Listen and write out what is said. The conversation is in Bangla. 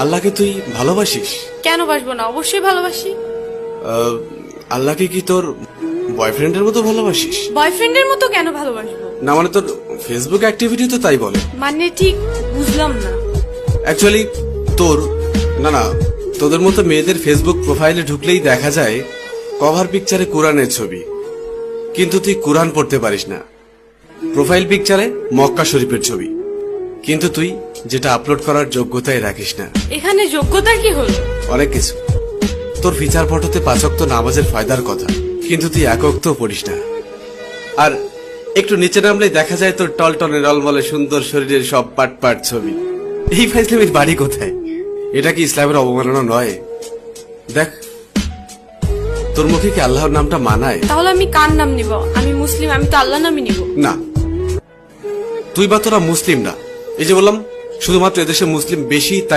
আল্লাহকে তুই ভালোবাসিস? কেন বাসবো না, অবশ্যই ভালোবাসি। আল্লাহকে কি তোর বয়ফ্রেন্ডের মতো ভালোবাসিস? বয়ফ্রেন্ডের মতো কেন ভালোবাসবো? না মানে তোর ফেসবুক অ্যাক্টিভিটি তো তাই বলে। মানে ঠিক বুঝলাম না। অ্যাকচুয়ালি না তোদের মতো মেয়েদের ফেসবুক প্রোফাইলে ঢুকলেই দেখা যায় কভার পিকচারে কোরআনের ছবি, কিন্তু তুই কোরআন পড়তে পারিস না। প্রোফাইল পিকচারে মক্কা শরীফের ছবি, কিন্তু তুই যেটা আপলোড করার যোগ্যতাই রাখিস না। এখানে যোগ্যতা কি হলো? অনেক কিছু। তোর ফিচার ফটোতে 5 ওয়াক্ত নামাজের ফায়দার কথা, কিন্তু তুই 1 ওয়াক্তও পড়িস না। আর একটু নিচে নামলেই দেখা যায় তোর টলটনে রলমলে সুন্দর শরীরের সব পাট পাট ছবি। এই ফাইজলামির বাড়ি কোথায়? এটা কি ইসলামের অবমাননা নয়? দেখ, তোর মুখে কি আল্লাহর নামটা মানায়? তাহলে আমি কার নাম নিব? আমি মুসলিম, আমি তো আল্লাহ নামই নিব। না, তুই বা তোরা মুসলিম না। এই যে বললাম, শুধুমাত্র এদেশে মুসলিম বেশি।